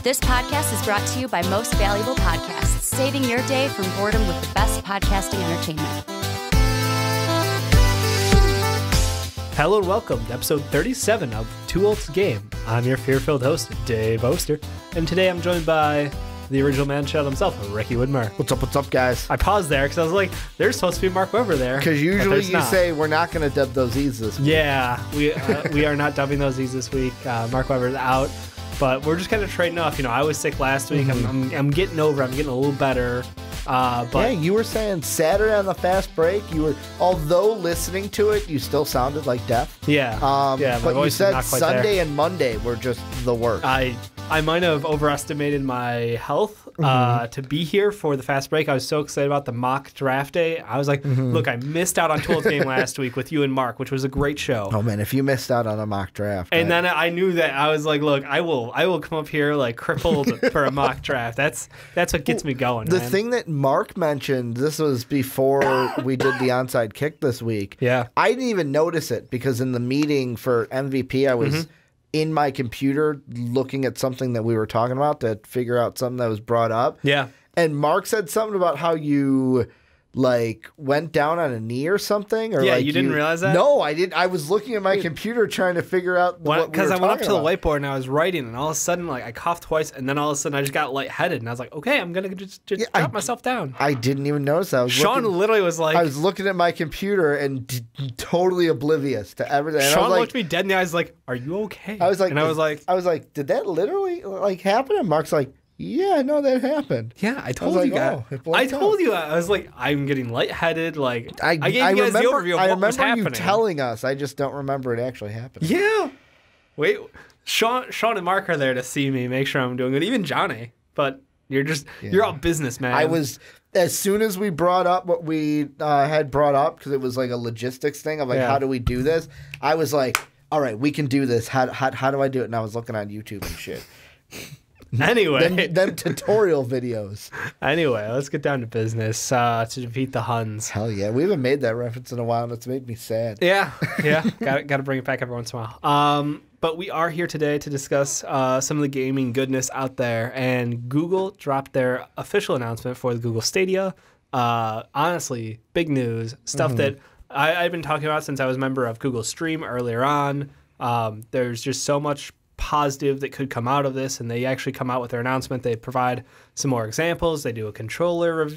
This podcast is brought to you by Most Valuable Podcasts, saving your day from boredom with the best podcasting entertainment. Hello and welcome to episode 37 of Too Old to Game. I'm your fear-filled host, Dave Oster, and today I'm joined by the original man-child himself, Ricky Widmer. What's up, guys? I paused there because I was like, there's supposed to be Mark Weber there. Because usually you say we're not going to dub those E's this week. Yeah, we are not dubbing those E's this week. Mark Weber's out, but we're just kind of trading off. You know, I was sick last week. I'm getting over it. I'm getting a little better. But yeah, you were saying Saturday on the fast break, although listening to it, you still sounded like deaf. Yeah. Yeah, but you said Sunday and Monday were just the worst. I might have overestimated my health to be here for the fast break. I was so excited about the mock draft day. I was like, look, I missed out on 12th game last week with you and Mark, which was a great show. Oh, man, if you missed out on a mock draft. And then I knew that I was like, look, I will come up here like crippled for a mock draft. That's what gets me going, The man. thing that Mark mentioned, this was before we did the onside kick this week. Yeah. I didn't even notice it because in the meeting for MVP, I was in my computer looking at something that we were talking about to figure out something that was brought up. Yeah. And Mark said something about how you went down on a knee or something. Or yeah, you didn't realize that? No, I didn't. I was looking at my computer trying to figure out what we were because I went up to the about. whiteboard and I was writing, and all of a sudden, I coughed twice, and then all of a sudden I just got lightheaded, and I was like, okay, I'm gonna just drop myself down. I didn't even notice that. Sean literally was like, I was looking at my computer and totally oblivious to everything. And Sean looked me dead in the eyes, like, "Are you okay?" I was like, and I was like, did that literally happen? And Mark's like, yeah, I know that happened. yeah, I told you guys. I told you. I was like, I'm getting lightheaded. Like, I gave you guys the overview of what was happening. You telling us. I just don't remember it actually happening. Yeah. Wait, Sean and Mark are there to see me, make sure I'm doing good. Even Johnny. But you're all business, man. I was, as soon as we brought up what we had brought up, because it was like a logistics thing of how do we do this? I was like, all right, we can do this. How do I do it? And I was looking on YouTube and shit. Anyway. them tutorial videos. Anyway, let's get down to business to defeat the Huns. Hell yeah. We haven't made that reference in a while, and it's made me sad. Yeah. Got to bring it back every once in a while. But we are here today to discuss some of the gaming goodness out there. And Google dropped their official announcement for the Google Stadia. Honestly, big news. Stuff that I've been talking about since I was a member of Google Stream earlier on. There's just so much positive that could come out of this, and they actually come out with their announcement. They provide some more examples. They do a controller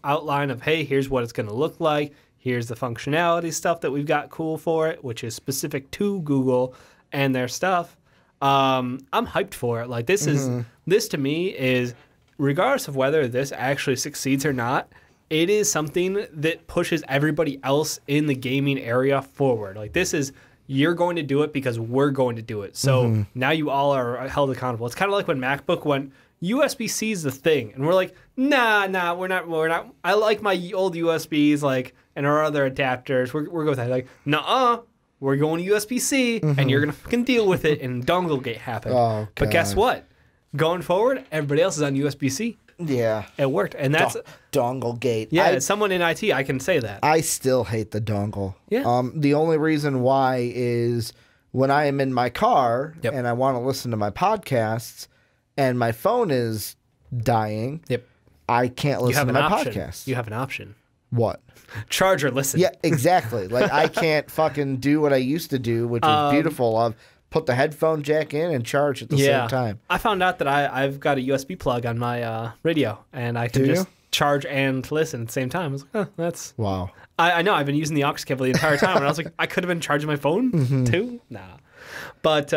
outline of, hey, here's what it's going to look like. Here's the functionality stuff that we've got cool for it, which is specific to Google and their stuff. I'm hyped for it. Like, this to me is, regardless of whether this actually succeeds or not, it is something that pushes everybody else in the gaming area forward. Like, this is, you're going to do it because we're going to do it. So now you all are held accountable. It's kind of like when MacBook went, USB-C is the thing. And we're like, nah, we're not. I like my old USBs, and our other adapters. We're going with that. Like, nuh-uh, we're going to USB-C, and you're going to fucking deal with it, and Donglegate happened. Oh, but guess what? Going forward, everybody else is on USB-C. Yeah. It worked. And that's dongle gate. Yeah, as someone in IT, I can say that. I still hate the dongle. Yeah. The only reason why is when I am in my car and I want to listen to my podcasts and my phone is dying, I can't listen to my podcast. You have an option. What? Charge or listen. Yeah, exactly. I can't fucking do what I used to do, which is beautiful. Put the headphone jack in and charge at the same time. I found out that I've got a USB plug on my radio, and I can just charge and listen at the same time. I was like, oh, that's... Wow. I know, I've been using the aux cable the entire time, and I was like, I could have been charging my phone too? Nah. But,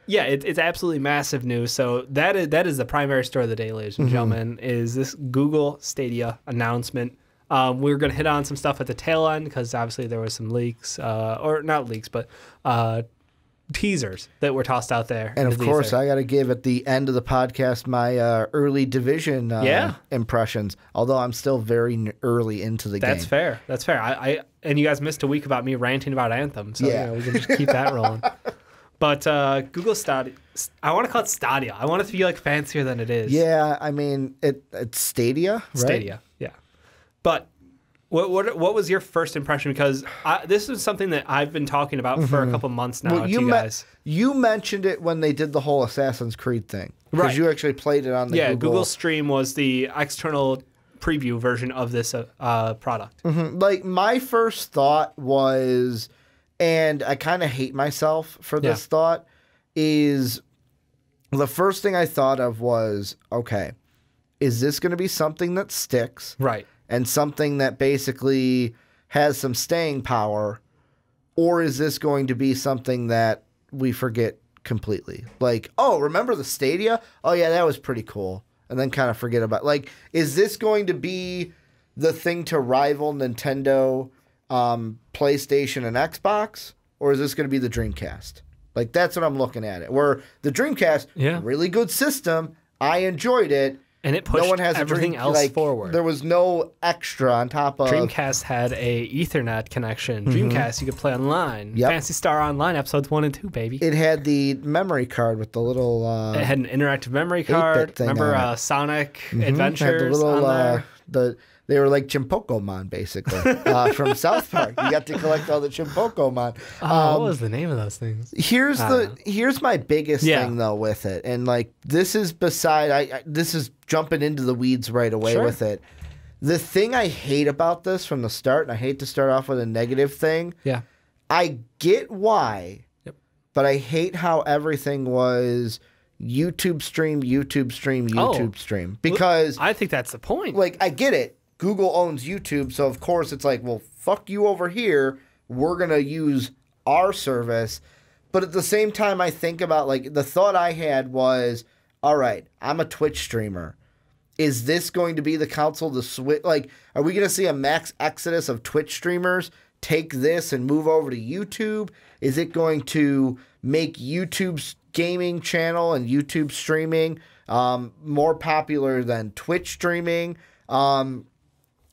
it's absolutely massive news. So that is the primary story of the day, ladies and gentlemen, is this Google Stadia announcement. We're going to hit on some stuff at the tail end, because obviously there was some leaks, or not leaks, but... teasers that were tossed out there. And of course, I got to give at the end of the podcast my early division impressions, although I'm still very early into the game. That's fair. That's fair. And you guys missed a week about me ranting about Anthem, so we can just keep that rolling. But Google Stadia, I want to call it Stadia. I want it to be fancier than it is. Yeah, I mean, it's Stadia, right? Stadia, yeah. But What was your first impression? Because this is something that I've been talking about for a couple months now to you guys. You mentioned it when they did the whole Assassin's Creed thing. Because you actually played it on the Google Stream was the external preview version of this product. Like, my first thought was, and I kind of hate myself for this thought, is the first thing I thought of was, okay, is this going to be something that sticks? Right. And something that basically has some staying power, or is this going to be something that we forget completely? Like, oh, remember the Stadia? Oh, yeah, that was pretty cool. And then kind of forget about it. Like, is this going to be the thing to rival Nintendo, PlayStation, and Xbox? Or is this going to be the Dreamcast? Like, that's what I'm looking at it. Where the Dreamcast, really good system. I enjoyed it. And it pushed everything else forward. There was no extra on top of... Dreamcast had a Ethernet connection. Dreamcast, you could play online. Phantasy Star Online, episodes 1 and 2, baby. It had the memory card with the little... it had an interactive memory card. Remember Sonic Adventures had the little, on there? They were like Chimpokemon, basically, from South Park. You got to collect all the Chimpokemon. What was the name of those things? Here's my biggest thing, though, with it. And, like, this is this is jumping into the weeds right away with it. The thing I hate about this from the start, and I hate to start off with a negative thing. Yeah. I get why, but I hate how everything was... YouTube stream, YouTube stream, YouTube stream. Because... I think that's the point. Like, I get it. Google owns YouTube, so of course it's like, well, fuck you over here. We're going to use our service. But at the same time, I think about, like, the thought I had was, all right, I'm a Twitch streamer. Is this going to be the console to switch? Like, are we going to see a max exodus of Twitch streamers take this and move over to YouTube? Is it going to make YouTube's gaming channel and YouTube streaming more popular than Twitch streaming?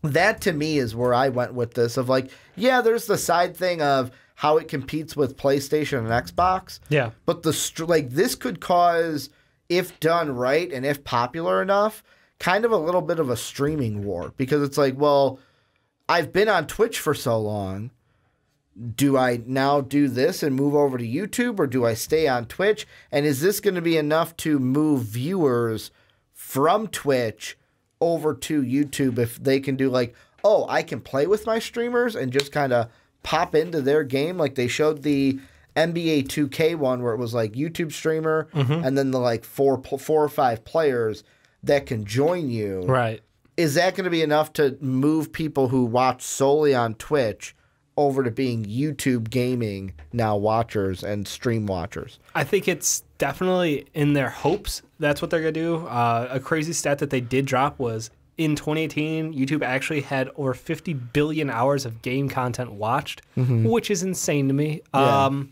That to me is where I went with this of like, yeah, there's the side thing of how it competes with PlayStation and Xbox. Yeah. But this could cause, if done right and if popular enough, kind of a little bit of a streaming war, because it's like, well, I've been on Twitch for so long. Do I now do this and move over to YouTube, or do I stay on Twitch? And is this going to be enough to move viewers from Twitch over to YouTube if they can do like, oh, I can play with my streamers and just kind of pop into their game? Like they showed the NBA 2K one where it was like YouTube streamer and then the like four or five players that can join you. Right. Is that going to be enough to move people who watch solely on Twitch over to being YouTube gaming now watchers and stream watchers? I think it's definitely in their hopes that's what they're going to do. A crazy stat that they did drop was in 2018, YouTube actually had over 50 billion hours of game content watched, which is insane to me. Yeah.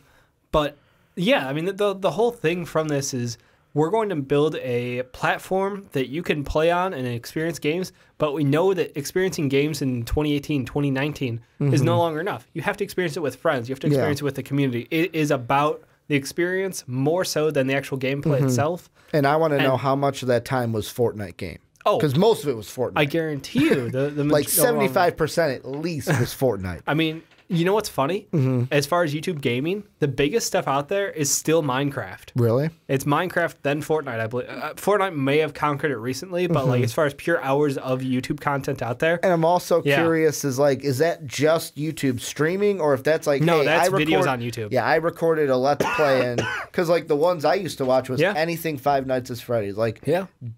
But yeah, I mean, the whole thing from this is we're going to build a platform that you can play on and experience games, but we know that experiencing games in 2018, 2019 is no longer enough. You have to experience it with friends. You have to experience it with the community. It is about the experience more so than the actual gameplay itself. And I want to know how much of that time was Fortnite game. Oh, because most of it was Fortnite. I guarantee you. The like 75% at least was Fortnite. I mean, you know what's funny? As far as YouTube gaming, the biggest stuff out there is still Minecraft. Really? It's Minecraft, then Fortnite, I believe. Fortnite may have conquered it recently, but like as far as pure hours of YouTube content out there. And I'm also curious, is that just YouTube streaming, or if that's like, no, hey, that's videos on YouTube. Yeah, I recorded a Let's Play, and because like the ones I used to watch was anything Five Nights at Freddy's. Like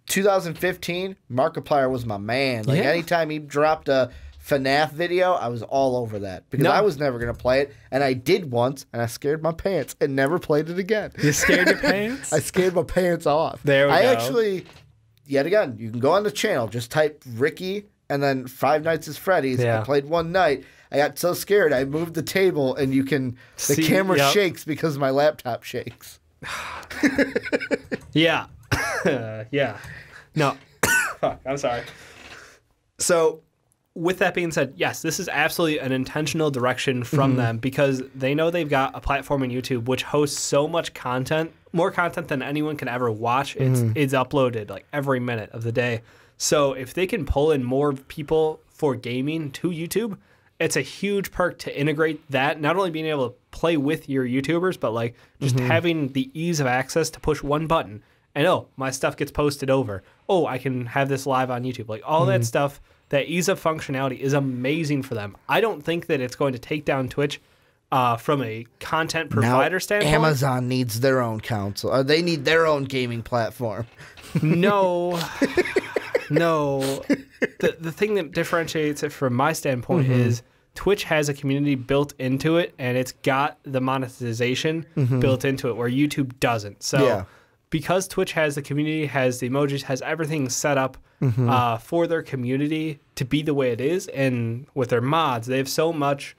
2015, Markiplier was my man. Like anytime he dropped a FNAF video, I was all over that because I was never going to play it, and I did once, and I scared my pants and never played it again. You scared your pants? I scared my pants off. There we go. I actually, yet again, you can go on the channel, just type Ricky and then Five Nights at Freddy's. Yeah. I played one night. I got so scared, I moved the table, and you can, the camera shakes because my laptop shakes. Yeah. Yeah. No. Fuck, I'm sorry. So with that being said, yes, this is absolutely an intentional direction from them because they know they've got a platform in YouTube which hosts so much content, more content than anyone can ever watch. It's uploaded like every minute of the day. So if they can pull in more people for gaming to YouTube, it's a huge perk to integrate that, not only being able to play with your YouTubers, but like just having the ease of access to push one button and, oh, my stuff gets posted over. Oh, I can have this live on YouTube. Like all that stuff, that ease of functionality is amazing for them. I don't think that it's going to take down Twitch from a content provider standpoint. Amazon needs their own console. They need their own gaming platform. No. The thing that differentiates it from my standpoint is Twitch has a community built into it, and it's got the monetization built into it, where YouTube doesn't. So because Twitch has the community, has the emojis, has everything set up for their community to be the way it is, and with their mods, they have so much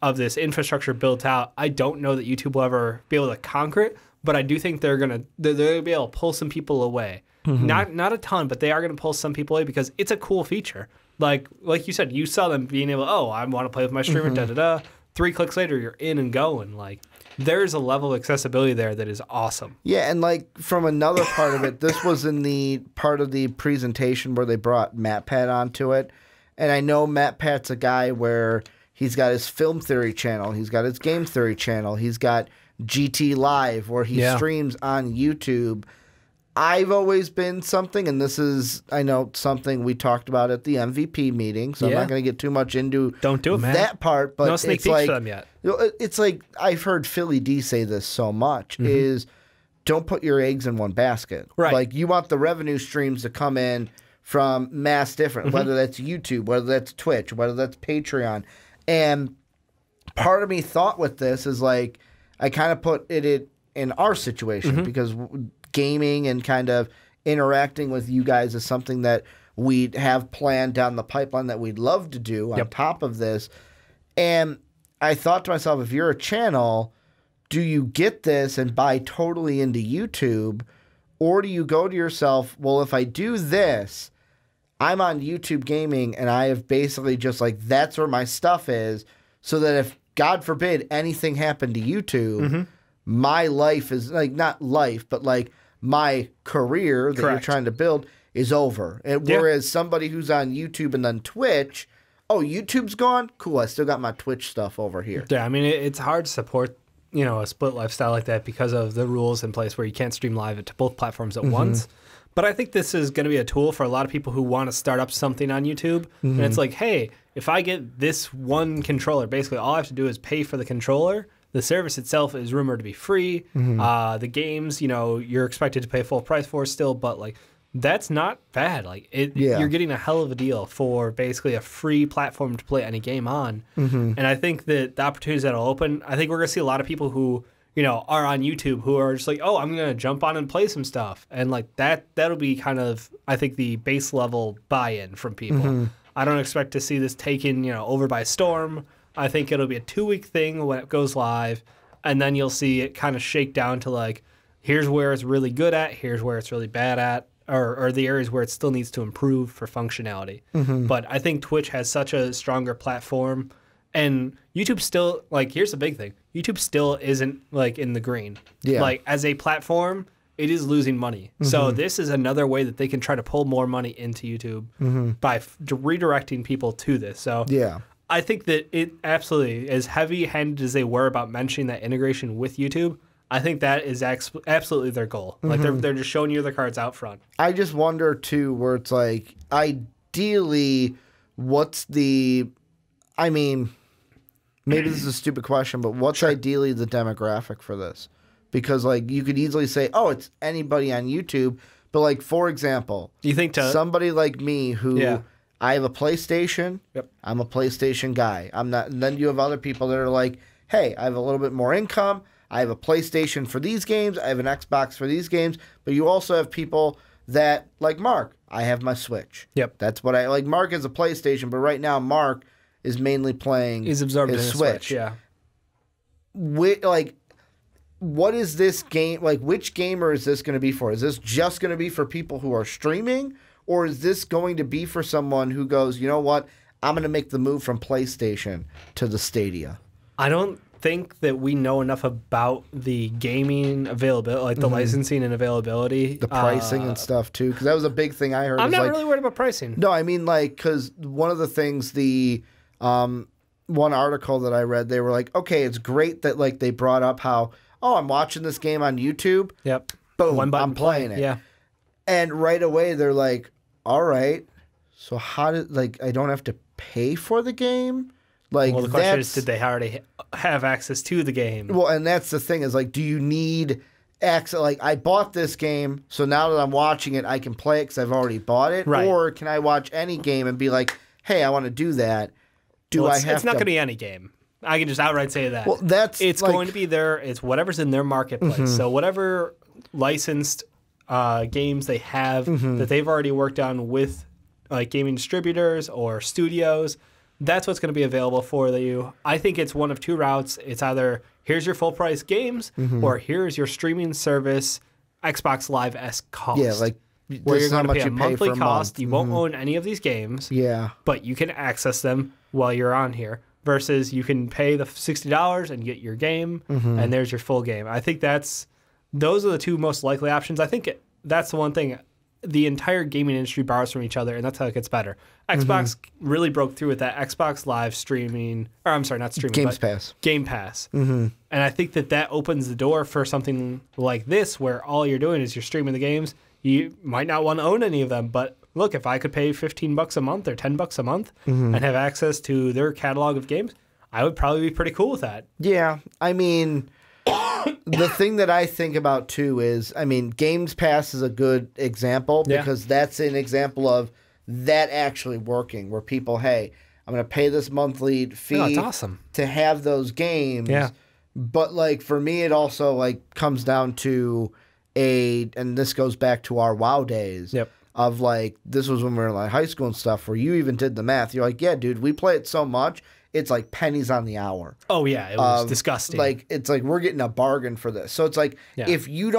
of this infrastructure built out. I don't know that YouTube will ever be able to conquer it, but I do think they're gonna be able to pull some people away. Not a ton, but they are gonna pull some people away because it's a cool feature. Like you said, you saw them being able, oh, I want to play with my streamer, 3 clicks later, you're in and going. Like, there's a level of accessibility there that is awesome. Yeah, and like from another part of it, this was in the part of the presentation where they brought MatPat onto it. And I know MatPat's a guy where he's got his film theory channel, he's got his game theory channel, he's got GT Live where he streams on YouTube. I've always been something, and this is, I know, something we talked about at the MVP meeting, so I'm not going to get too much into that part. But no sneak peeks for them yet. It's like, I've heard Philly D say this so much, is don't put your eggs in one basket. Right. Like, you want the revenue streams to come in from mass different, whether that's YouTube, whether that's Twitch, whether that's Patreon. And part of me thought with this is like, I kind of put it in our situation because gaming and kind of interacting with you guys is something that we have planned down the pipeline that we'd love to do on top of this. And I thought to myself, if you're a channel, do you get this and buy totally into YouTube, or do you go to yourself, well, if I do this, I'm on YouTube gaming and I have basically just like, that's where my stuff is, so that if, God forbid, anything happened to YouTube, my life is like, not life, but like my career that you're trying to build is over. And whereas somebody who's on YouTube and then Twitch, oh, YouTube's gone? Cool, I still got my Twitch stuff over here. Yeah, I mean, it's hard to support, a split lifestyle like that because of the rules in place where you can't stream live to both platforms at once. But I think this is going to be a tool for a lot of people who want to start up something on YouTube. And it's like, hey, if I get this one controller, basically all I have to do is pay for the controller. The service itself is rumored to be free. The games, you're expected to pay full price for still, but like that's not bad. Like you're getting a hell of a deal for basically a free platform to play any game on. And I think that the opportunities that'll open, I think we're going to see a lot of people who are on YouTube who are just like, oh, I'm going to jump on and play some stuff. And like that'll be kind of, I think, the base level buy-in from people. I don't expect to see this taken, over by storm. I think it'll be a 2-week thing when it goes live, and then you'll see it kind of shake down to like, here's where it's really good at, here's where it's really bad at, or the areas where it still needs to improve for functionality. But I think Twitch has such a stronger platform, and YouTube still, like, here's the big thing. YouTube still isn't, like, in the green. Like, as a platform, it is losing money. So this is another way that they can try to pull more money into YouTube by redirecting people to this. So I think that it absolutely, as heavy-handed as they were about mentioning that integration with YouTube, I think that is absolutely their goal. Like, they're just showing you the cards out front. I just wonder, too, where it's like, ideally, what's the... I mean, maybe this is a stupid question, but what's ideally the demographic for this? Because, like, you could easily say, oh, it's anybody on YouTube. But, like, for example, do you think somebody like me who I have a PlayStation, I'm a PlayStation guy. I'm not. And then you have other people that are like, hey, I have a little bit more income. I have a PlayStation for these games. I have an Xbox for these games. But you also have people that, like Mark, I have my Switch. That's what I like. Mark has a PlayStation, but right now Mark is mainly playing his Switch. What is this game, like, which gamer is this going to be for? Is this just going to be for people who are streaming, or is this going to be for someone who goes, you know what, I'm going to make the move from PlayStation to the Stadia. I don't think that we know enough about the gaming availability, like the licensing and availability. The pricing and stuff, too, because that was a big thing I heard. I'm not really worried about pricing. No, I mean, like, because one of the things, one article that I read, they were like, okay, it's great that, like, they brought up how, oh, I'm watching this game on YouTube. Yep. Boom, One button I'm playing it. Yeah. And right away, they're like, all right, so how did, like, I don't have to pay for the game? Like, well, the question is, did they already have access to the game? Well, and that's the thing is, like, do you need access? Like, I bought this game, so now that I'm watching it, I can play it because I've already bought it. Right. Or can I watch any game and be like, hey, I want to do that? It's not going to be any game. I can just outright say that. Well, it's like, going to be it's whatever's in their marketplace. So whatever licensed games they have that they've already worked on with like gaming distributors or studios, that's what's going to be available for you. I think it's one of two routes. It's either here's your full price games or here's your streaming service Xbox Live-esque cost. Yeah, like where you're going to pay a monthly cost. You won't own any of these games. Yeah. But you can access them while you're on here. Versus you can pay the $60 and get your game, and there's your full game. I think those are the two most likely options. I think that's the one thing the entire gaming industry borrows from each other, and that's how it gets better. Xbox really broke through with that Xbox Live streaming, or I'm sorry, not streaming, Game Pass. And I think that opens the door for something like this, where all you're doing is you're streaming the games. You might not want to own any of them, but look, if I could pay $15 a month or $10 a month and have access to their catalog of games, I would probably be pretty cool with that. Yeah. I mean, the thing that I think about, too, is, I mean, Games Pass is a good example because that's an example of that actually working where people, hey, I'm going to pay this monthly fee that's awesome. To have those games. Yeah. But, like, for me, it also, like, comes down to and this goes back to our WoW days. Yep. Of like, this was when we were in like high school and stuff, where you even did the math. You're like, yeah, dude, we play it so much, it's like pennies on the hour. Oh yeah, it was disgusting. Like, it's like we're getting a bargain for this. So it's like, if you're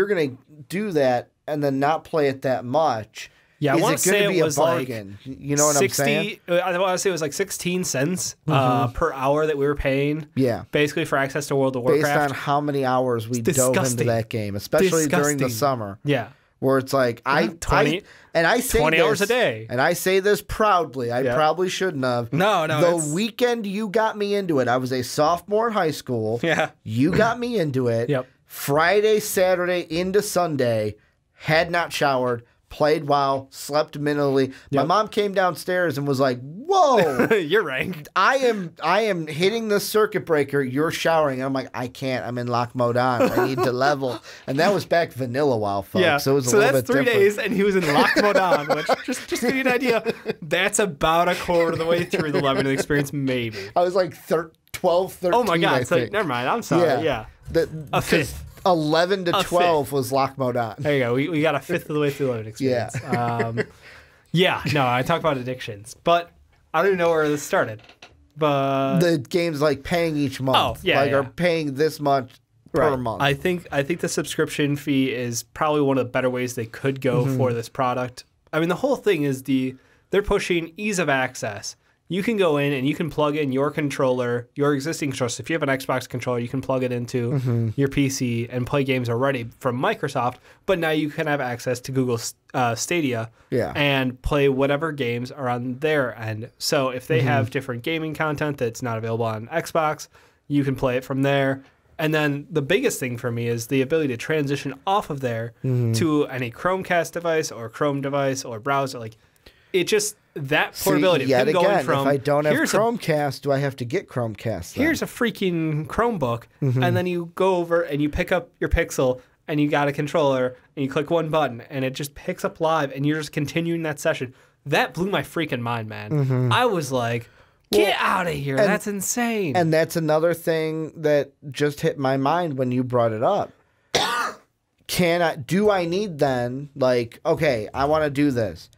gonna do that and then not play it that much, I want to say it was a bargain? Like, you know what 60, I'm saying? I want to say it was like 16 cents per hour that we were paying. Yeah, basically for access to World of Warcraft. Based on how many hours we dove into that game, especially during the summer. Yeah. Where it's like, I say 20 hours a day. And I say this proudly. I probably shouldn't have. No. The weekend you got me into it, I was a sophomore in high school. Yeah. You got me into it. Yep. Friday, Saturday, into Sunday, had not showered, played WoW, slept minimally. My mom came downstairs and was like, whoa. You're right. I am hitting the circuit breaker. You're showering. And I'm like, I can't. I'm in lock mode on. I need to level. And that was back vanilla WoW, folks. Yeah. So it was a little bit different. So that's 3 days, and he was in lock mode on, which, just to give you an idea, that's about a quarter of the way through the leveling experience, maybe. I was like 12, 13, oh my God. So, never mind. I'm sorry. Yeah. A fifth. 11 to 12 was lock mode on. There you go. We got a fifth of the way through the leveling experience. Yeah. No, I talk about addictions, but I don't even know where this started. But the game's like paying each month. Or paying this much per month. I think the subscription fee is probably one of the better ways they could go for this product. I mean, the whole thing is they're pushing ease of access. You can go in and you can plug in your controller, your existing controller. So if you have an Xbox controller, you can plug it into your PC and play games already from Microsoft. But now you can have access to Google Stadia and play whatever games are on their end. So if they have different gaming content that's not available on Xbox, you can play it from there. And then the biggest thing for me is the ability to transition off of there to any Chromecast device or Chrome device or browser. Like, it just... that portability. See, yet again, going from, if I don't have Chromecast, do I have to get Chromecast then? Here's a freaking Chromebook, and then you go over and you pick up your Pixel, and you got a controller, and you click one button, and it just picks up live, and you're just continuing that session. That blew my freaking mind, man. I was like, get out of here. That's insane. And that's another thing that just hit my mind when you brought it up. Do I need then, like, okay, I want to do this.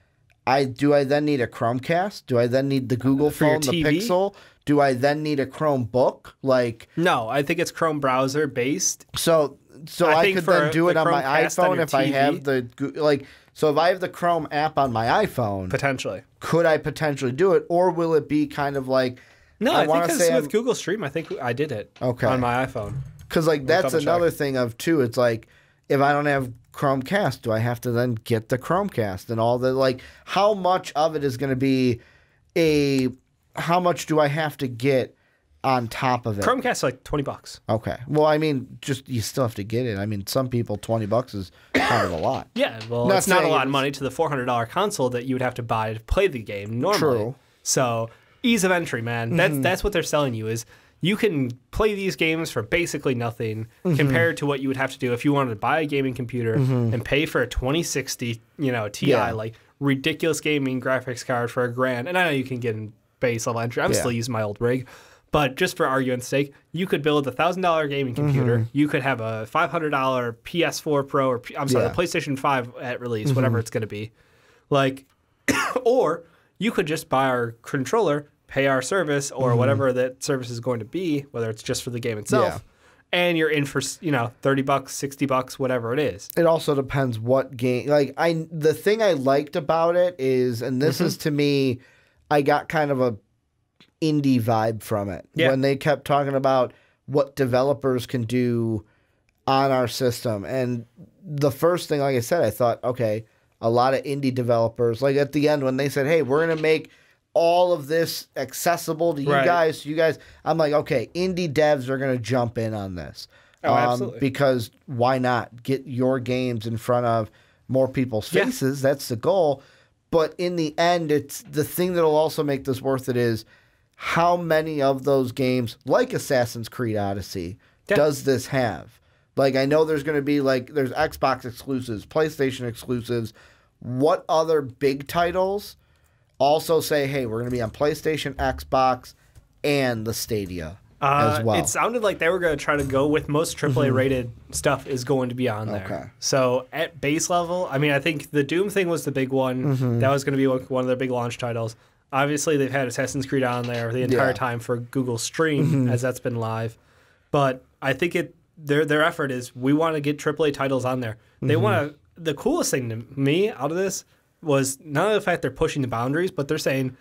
Do I then need a Chromecast? Do I then need the Google phone, the Pixel? Do I then need a Chromebook? Like, no, I think it's Chrome browser based. So So I could then do it on my iPhone if I have the like. So if I have the Chrome app on my iPhone, potentially, could I potentially do it, or will it be kind of like? No, I think because with Google Stream, I think I did it on my iPhone. Because like that's another thing of too. It's like if I don't have Chromecast, do I have to then get the Chromecast and all the like? How much of it is going to be how much do I have to get on top of it? Chromecast is like $20. Okay. Well, I mean, just you still have to get it. I mean, some people $20 is kind of a lot. Yeah, well, it's not a lot of money to the $400 console that you would have to buy to play the game normally. True. So ease of entry, man. That's what they're selling you is you can play these games for basically nothing compared to what you would have to do if you wanted to buy a gaming computer and pay for a 2060, Ti, like ridiculous gaming graphics card for $1,000. And I know you can get in base level entry. I'm still using my old rig. But just for argument's sake, you could build a $1,000 gaming computer. You could have a $500 PS4 Pro, or the PlayStation 5 at release, whatever it's going to be. Like, or you could just buy our controller, pay our service, or whatever that service is going to be, whether it's just for the game itself, and you're in for $30, $60, whatever it is. It also depends what game. Like the thing I liked about it is, and this is to me, I got kind of a indie vibe from it when they kept talking about what developers can do on our system. And the first thing, like I said, I thought, okay, a lot of indie developers, like at the end when they said, hey, we're going to make all of this accessible to you guys, I'm like, okay, indie devs are going to jump in on this. Oh, absolutely. Because why not get your games in front of more people's faces? That's the goal. But in the end, it's the thing that'll also make this worth it is how many of those games, like Assassin's Creed Odyssey, does this have? Like, I know there's going to be, there's Xbox exclusives, PlayStation exclusives. What other big titles also say, hey, we're going to be on PlayStation, Xbox, and the Stadia as well? It sounded like they were going to try to go with most AAA-rated stuff is going to be on there. Okay. So, at base level, I mean, I think the Doom thing was the big one. That was going to be one of their big launch titles. Obviously, they've had Assassin's Creed on there the entire time for Google Stream, as that's been live. But I think their effort is we want to get AAA titles on there. They want to. The coolest thing to me out of this was not only the fact they're pushing the boundaries, but they're saying,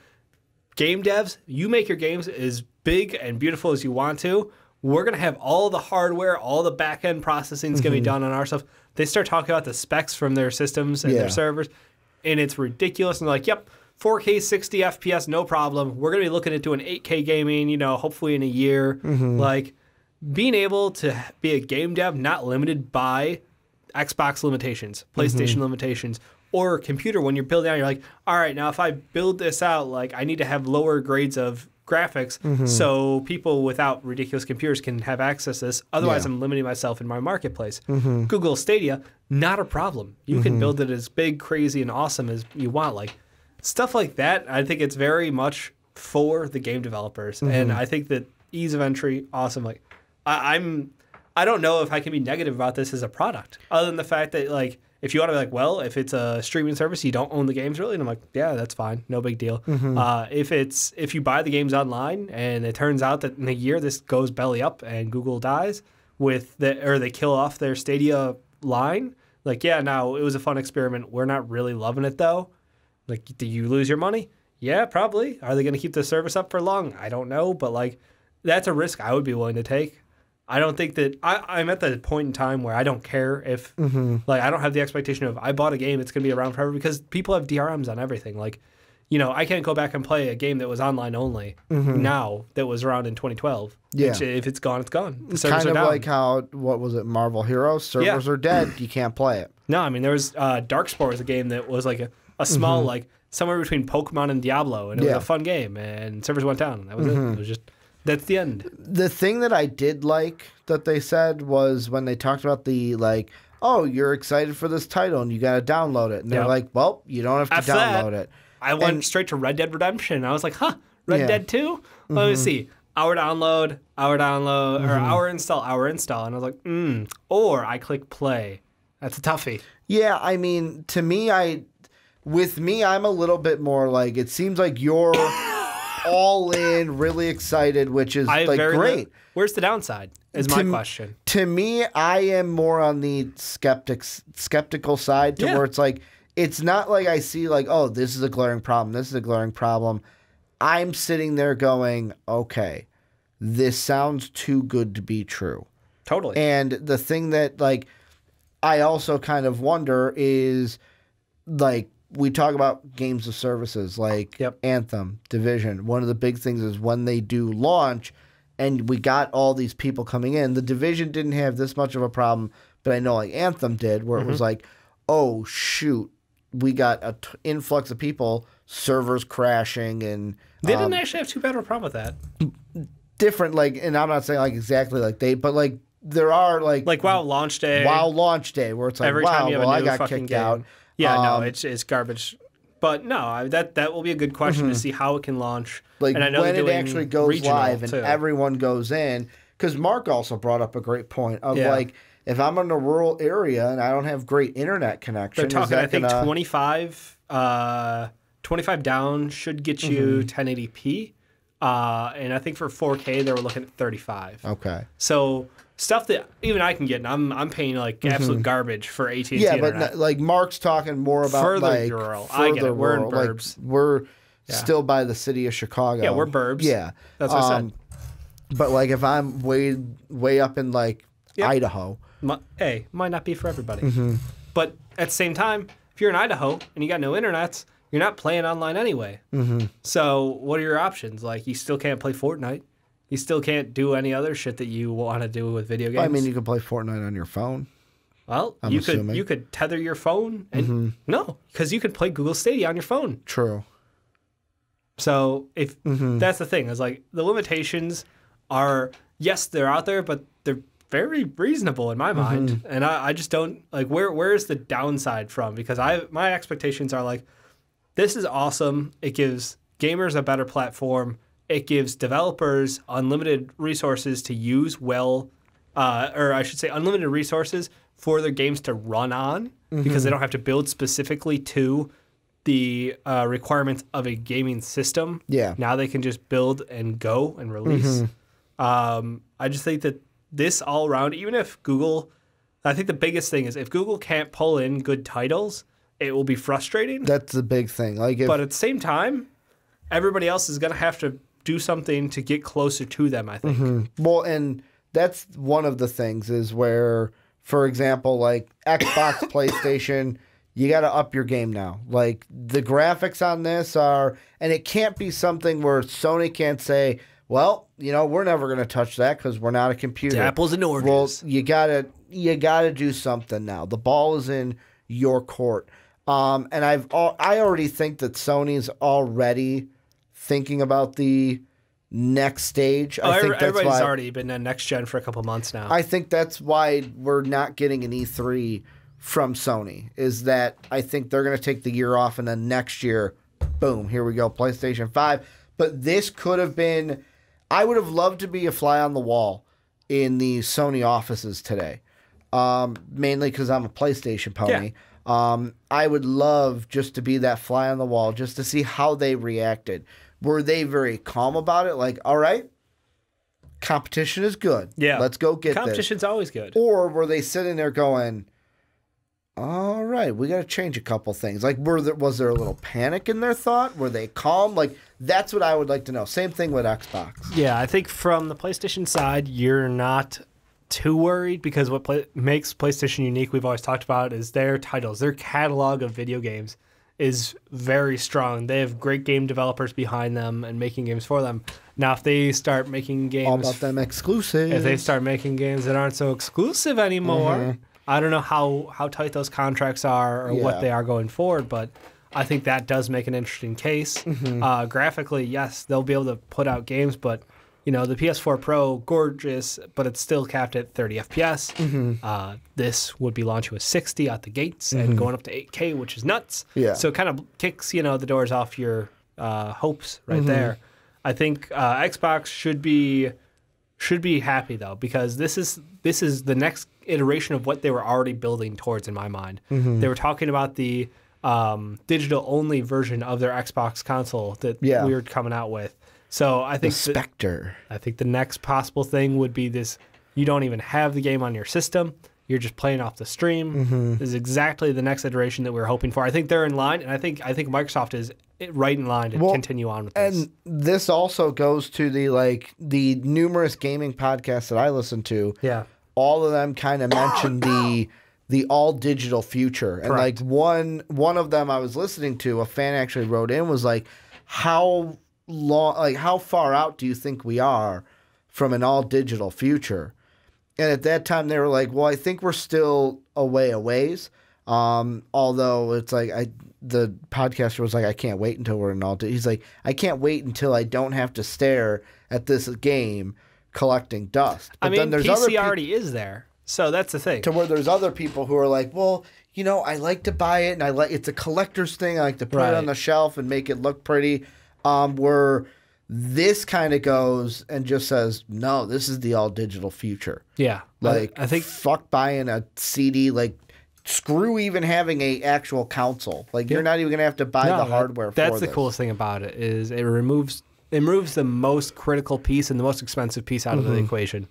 game devs, you make your games as big and beautiful as you want to. We're going to have all the hardware, all the back-end processing is going to be done on our stuff. They start talking about the specs from their systems and their servers, and it's ridiculous. And they're like, yep, 4K 60 FPS, no problem. We're going to be looking at doing 8K gaming, hopefully in a year. Like, being able to be a game dev not limited by Xbox limitations, PlayStation limitations, or computer when you're building out, you're like, all right, now if I build this out, like I need to have lower grades of graphics so people without ridiculous computers can have access to this. Otherwise, I'm limiting myself in my marketplace. Google Stadia, not a problem. You can build it as big, crazy, and awesome as you want. Like, stuff like that, I think it's very much for the game developers. And I think that ease of entry, awesome. Like, I don't know if I can be negative about this as a product, other than the fact that, like, if you want to be like, well, if it's a streaming service, you don't own the games really, and I'm like, yeah, that's fine, no big deal. If you buy the games online and it turns out that in a year this goes belly up and Google dies or they kill off their Stadia line, like, yeah, now it was a fun experiment. We're not really loving it though. Like, do you lose your money? Yeah, probably. Are they going to keep the service up for long? I don't know, but like, that's a risk I would be willing to take. I don't think that I'm at the point in time where I don't care if like I don't have the expectation of I bought a game, it's going to be around forever, because people have DRMs on everything. Like, I can't go back and play a game that was online only now that was around in 2012. Yeah. If it's gone, it's gone. The servers kind are of down. Like how, what was it, Marvel Heroes? Servers are dead. You can't play it. No, I mean, there was Darkspore was a game that was like a small, like somewhere between Pokemon and Diablo, and it was a fun game, and servers went down. That was it. It was just... That's the end. The thing that I did like that they said was when they talked about the, like, oh, you're excited for this title and you got to download it. And they're like, well, you don't have to download it. I went straight to Red Dead Redemption. I was like, Red Dead 2? Let me see. Hour download, or hour install. And I was like, Or I click play. That's a toughie. Yeah, I mean, to me, I'm a little bit more like, it seems like you're all in, really excited, which is great. Where's the downside? Is my question. To me, I am more on the skeptical side where it's like, it's not like I see like, oh, this is a glaring problem. This is a glaring problem. I'm sitting there going, okay, this sounds too good to be true. Totally. And the thing that like I also kind of wonder is like we talk about games of services like Anthem, Division. One of the big things is when they do launch and we got all these people coming in, the Division didn't have this much of a problem, but I know like Anthem did where it was like, oh, shoot. We got an influx of people, servers crashing, and they didn't actually have too bad of a problem with that. Different, like, and I'm not saying like exactly like they, but like there are like WoW launch day, where it's like every wow, time you have well, a new I got fucking kicked game. out. Yeah, no, it's garbage. But no, that will be a good question to see how it can launch. Like and I know when it actually goes live and everyone goes in, because Mark also brought up a great point of like. If I'm in a rural area and I don't have great internet connection, they're talking. I think 25 down should get you 1080p, and I think for 4K they were looking at 35. Okay. So stuff that even I can get, and I'm paying like absolute garbage for AT&T. Yeah, internet. but like Mark's talking more about further like rural. Further I get it. We're in rural. burbs. Like, we're still by the city of Chicago. Yeah, we're burbs. Yeah, that's what I said. But like if I'm way up in like Idaho. Hey, might not be for everybody. But at the same time, if you're in Idaho and you got no internets, you're not playing online anyway. So what are your options? Like, you still can't play Fortnite. You still can't do any other shit that you want to do with video games. I mean, you can play Fortnite on your phone. Well, you could tether your phone. And no, because you could play Google Stadia on your phone. True. So if that's the thing, is like the limitations are, yes, they're out there, but they're very reasonable in my mind, and I just don't like where is the downside from? Because my expectations are like, this is awesome. It gives gamers a better platform. It gives developers unlimited resources to use or I should say unlimited resources for their games to run on because they don't have to build specifically to the requirements of a gaming system. Yeah. Now they can just build and go and release. I just think that this all around, even if Google, I think the biggest thing is if Google can't pull in good titles, it will be frustrating. That's the big thing. But at the same time, everybody else is going to have to do something to get closer to them, I think. Well, and that's one of the things is where, for example, like Xbox, PlayStation, you got to up your game now. Like the graphics on this are, and it can't be something where Sony can't say, well, you know, we're never going to touch that because we're not a computer. It's apples and oranges. Well, you gotta do something now. The ball is in your court. And I already think that Sony's already thinking about the next stage. I think everybody's already been in next gen for a couple months now. I think that's why we're not getting an E3 from Sony. Is that I think they're going to take the year off and then next year, boom, here we go, PlayStation 5. But this could have been. I would have loved to be a fly on the wall in the Sony offices today, mainly because I'm a PlayStation pony. Yeah. I would love just to be that fly on the wall, just to see how they reacted. Were they very calm about it? Like, all right, competition is good. Yeah. Let's go get Competition's always good. Or were they sitting there going, all right, we got to change a couple things. Like, was there a little panic in their thought? Were they calm? Like, that's what I would like to know. Same thing with Xbox. Yeah, I think from the PlayStation side, you're not too worried because what makes PlayStation unique, we've always talked about, is their titles. Their catalog of video games is very strong. They have great game developers behind them and making games for them. Now, if they start making games... All about them exclusives. If they start making games that aren't so exclusive anymore... I don't know how tight those contracts are or what they are going forward, but I think that does make an interesting case. Graphically, yes, they'll be able to put out games, but you know the PS4 Pro, gorgeous, but it's still capped at 30 FPS. This would be launching with 60 out the gates and going up to 8K, which is nuts. Yeah. So it kind of kicks the doors off your hopes right there. I think Xbox should be happy though, because this is the next iteration of what they were already building towards in my mind. They were talking about the digital only version of their Xbox console that we were coming out with, So I think the Spectre. I think the next possible thing would be this: you don't even have the game on your system. You're just playing off the stream. This is exactly the next iteration that we're hoping for. I think they're in line, and I think Microsoft is right in line to continue on with this. And this also goes to the numerous gaming podcasts that I listen to. Yeah, all of them kind of mention the all digital future. And Correct. like one of them I was listening to, a fan actually wrote in, was like, how far out do you think we are from an all digital future? And at that time, they were like, well, I think we're still a ways. Although it's like, the podcaster was like, I can't wait until we're in all digital. He's like, I can't wait until I don't have to stare at this game collecting dust. But then there's PC already is there. So that's the thing. To where there's other people who are like, well, I like to buy it, and it's a collector's thing. I like to put it on the shelf and make it look pretty. Where this kind of goes and just says, no, this is the all digital future. Yeah. Like, I think fuck buying a CD, like screw even having a actual console. Like you're not even gonna have to buy the hardware for this. That's the coolest thing about it is it removes the most critical piece and the most expensive piece out of the equation.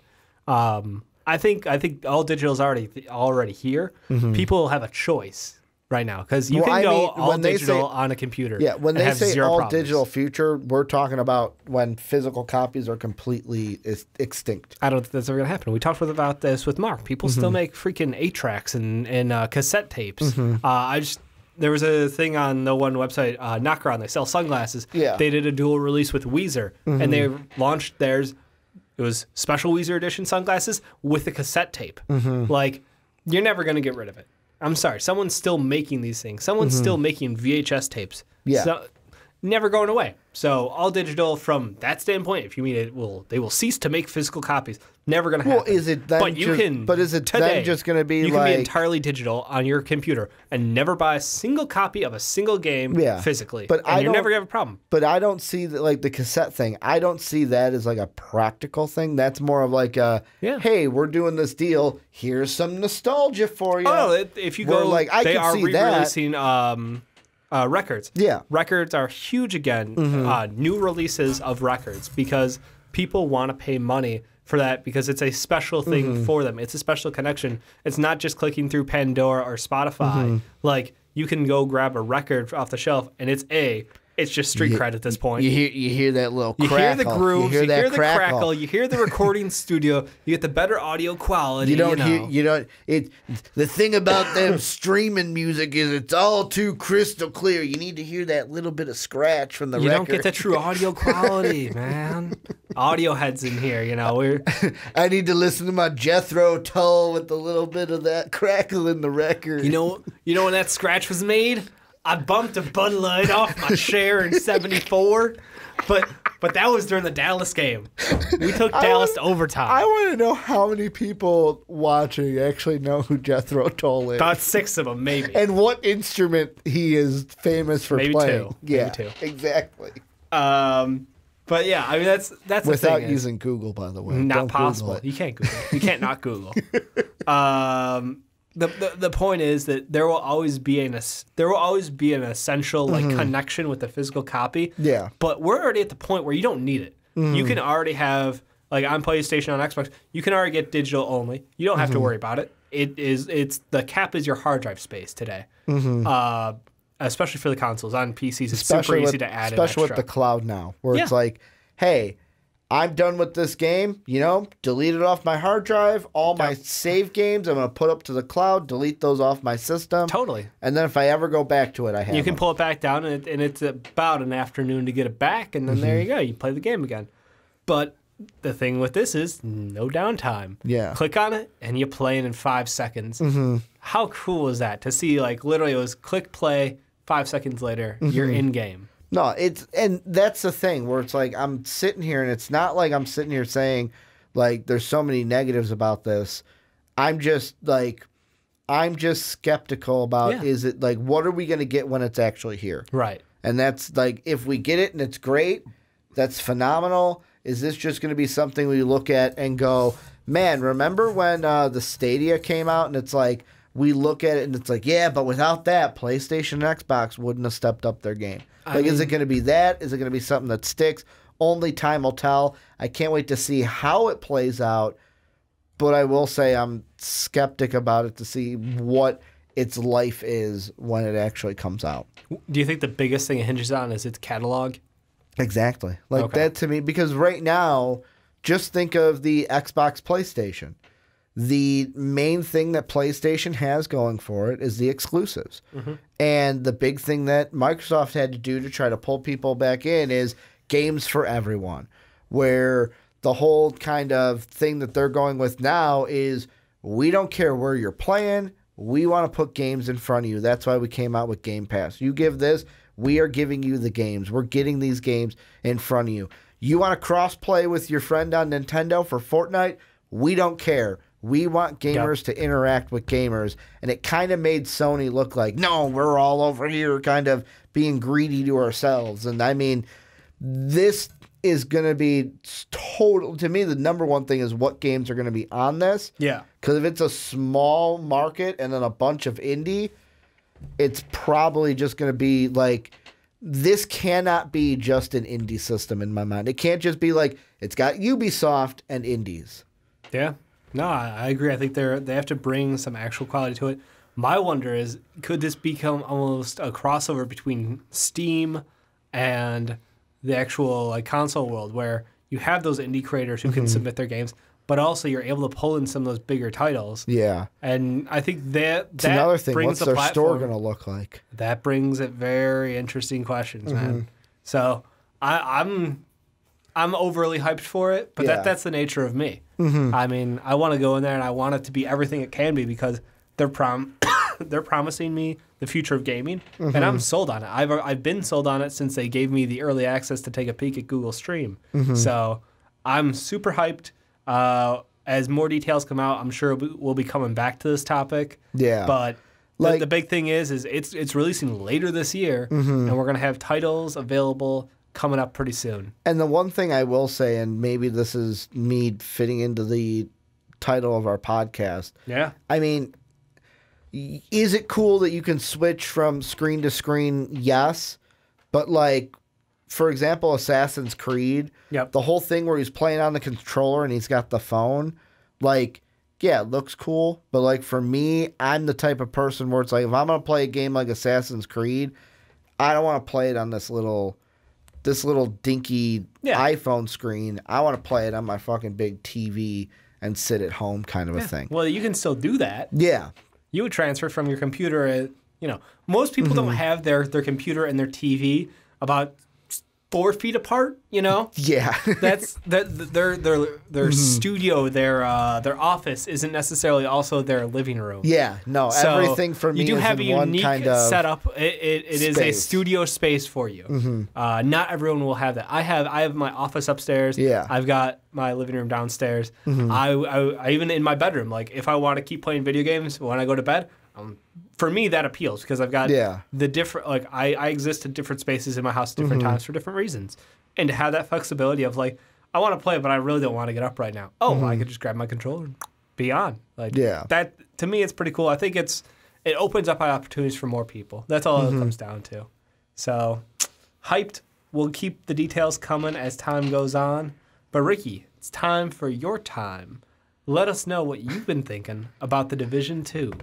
I think all digital is already here. People have a choice right now because you can go all digital on a computer. Yeah, when they say all digital future, we're talking about when physical copies are completely extinct. I don't think that's ever going to happen. We talked about this with Mark. People still make freaking 8-tracks and cassette tapes. There was a thing on the one website, Knockaround. They sell sunglasses. Yeah. They did a dual release with Weezer, and they launched theirs. It was special Weezer edition sunglasses with a cassette tape. Like, you're never going to get rid of it. I'm sorry. Someone's still making these things. Someone's still making VHS tapes. Yeah. So, never going away. So all digital from that standpoint, if you mean it, they will cease to make physical copies. Never going to happen. Well, is it then then just going to be you can be entirely digital on your computer and never buy a single copy of a single game physically. But you're never going to have a problem. But I don't see the cassette thing. I don't see that as like a practical thing. That's more of like hey, we're doing this deal. Here's some nostalgia for you. Oh, if you go, they are re-releasing records. Yeah. Records are huge again. New releases of records because people want to pay money for that because it's a special thing for them. It's a special connection. It's not just clicking through Pandora or Spotify. Like, you can go grab a record off the shelf and it's just street cred at this point. You hear that little crackle. You hear the grooves, you hear the crackle, you hear the recording studio, you get the better audio quality. The thing about them streaming music is it's all too crystal clear. You need to hear that little bit of scratch from the record. You don't get the true audio quality, man. Audio heads in here, I need to listen to my Jethro Tull with a little bit of that crackle in the record. You know when that scratch was made? I bumped a Bud Light off my chair in '74, but that was during the Dallas game. We took Dallas to overtime. I want to know how many people watching actually know who Jethro Tull is. About 6 of them, maybe. And what instrument he is famous for maybe playing. 2. Yeah, maybe 2. Exactly. But yeah, I mean that's without using Google, by the way. Not Don't possible. Google it. You can't Google. You can't not Google. The point is that there will always be an essential connection with the physical copy. Yeah. But we're already at the point where you don't need it. You can already have on PlayStation, on Xbox, you can already get digital only. You don't have to worry about it. It's the cap is your hard drive space today. Especially for the consoles. On PCs, it's super easy to add. Especially with the cloud now, where it's like, hey, I'm done with this game, delete it off my hard drive. All my save games, I'm going to put up to the cloud, delete those off my system. Totally. And then if I ever go back to it, I have You can pull it back down, and it's about an afternoon to get it back, and then there you go. You play the game again. But the thing with this is no downtime. Yeah. Click on it, and you play it in 5 seconds. How cool is that? To see, literally it was click, play, 5 seconds later, you're in-game. No, and that's the thing where it's like I'm sitting here and it's not like I'm sitting here saying there's so many negatives about this. I'm just skeptical about is it what are we going to get when it's actually here? Right. And that's if we get it and it's great, that's phenomenal. Is this just going to be something we look at and go, man, remember when the Stadia came out and it's we look at it and it's yeah, but without that, PlayStation and Xbox wouldn't have stepped up their game. Is it going to be that? Is it going to be something that sticks? only time will tell. I can't wait to see how it plays out. But I will say I'm skeptic about it to see what its life is when it actually comes out. Do you think the biggest thing it hinges on is its catalog? Exactly. Like that to me, because right now, just think of the Xbox PlayStation. The main thing that PlayStation has going for it is the exclusives. And the big thing that Microsoft had to do to try to pull people back in is games for everyone, where the whole kind of thing that they're going with now is we don't care where you're playing. We want to put games in front of you. That's why we came out with Game Pass. You give this, we are giving you the games. We're getting these games in front of you. You want to cross-play with your friend on Nintendo for Fortnite? We don't care. We want gamers to interact with gamers. And it kind of made Sony look like, no, we're all over here kind of being greedy to ourselves. And I mean, this is going to be total. To me, the number one thing is what games are going to be on this. Yeah. Because if it's a small market and then a bunch of indie, it's probably just going to be like, this cannot be just an indie system in my mind. It can't just be like, it's got Ubisoft and indies. Yeah. No, I agree. I think they have to bring some actual quality to it. My wonder is, could this become almost a crossover between Steam and the actual like console world, where you have those indie creators who can submit their games, but also you're able to pull in some of those bigger titles. Yeah. And I think that's another thing. What's their store going to look like? That brings it very interesting questions, man. So I'm overly hyped for it, but that's the nature of me. I mean, I want to go in there and I want it to be everything it can be, because they're promising me the future of gaming, and I'm sold on it. I've been sold on it since they gave me the early access to take a peek at Google Stream. So I'm super hyped. As more details come out, I'm sure we'll be coming back to this topic. Yeah. But the big thing is it's releasing later this year, and we're going to have titles available coming up pretty soon. And the one thing I will say, and maybe this is me fitting into the title of our podcast. Yeah. I mean, is it cool that you can switch from screen to screen? Yes. But like, for example, Assassin's Creed, the whole thing where he's playing on the controller and he's got the phone, like, yeah, it looks cool. But like for me, I'm the type of person where it's like, if I'm going to play a game like Assassin's Creed, I don't want to play it on this little dinky iPhone screen. I want to play it on my fucking big TV and sit at home kind of a thing. Well, you can still do that. Yeah. You would transfer from your computer. Most people don't have their computer and their TV about 4 feet apart, Yeah. That's their studio, their office isn't necessarily also their living room. Yeah, no, so everything for me you do is have in a one unique kind of setup. It is a studio space for you. Not everyone will have that. I have my office upstairs. Yeah. I've got my living room downstairs. I even in my bedroom, like if I want to keep playing video games when I go to bed, for me, that appeals because I've got the different, like, I exist in different spaces in my house at different times for different reasons. And to have that flexibility of, like, I want to play, but I really don't want to get up right now. Oh, I could just grab my controller and be on. Like, that, to me, it's pretty cool. I think it opens up opportunities for more people. That's all it comes down to. So, hyped. We'll keep the details coming as time goes on. But, Ricky, it's time for your time. Let us know what you've been thinking about The Division 2.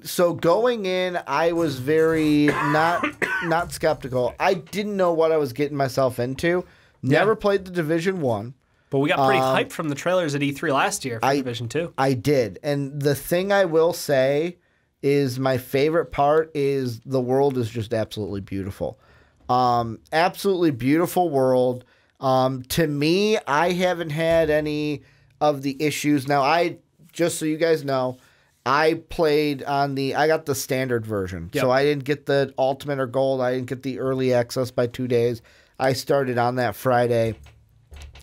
So going in, I was very not skeptical. I didn't know what I was getting myself into. Never played The Division 1. But we got pretty hyped from the trailers at E3 last year for Division 2. I did. And the thing I will say is my favorite part is the world is just absolutely beautiful. Absolutely beautiful world. To me, I haven't had any of the issues. Now, just so you guys know, I played I got the standard version. So I didn't get the ultimate or gold. I didn't get the early access by 2 days. I started on that Friday,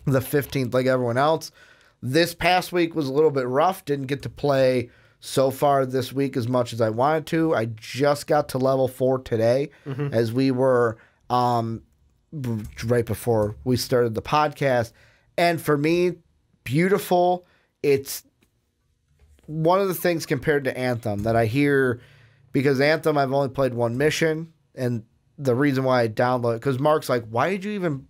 the 15th, like everyone else. This past week was a little bit rough. Didn't get to play so far this week as much as I wanted to. I just got to level 4 today as we were right before we started the podcast. And for me, beautiful. It's one of the things compared to Anthem that I hear, because Anthem I've only played one mission, and the reason why I download it, because Mark's like, why did you even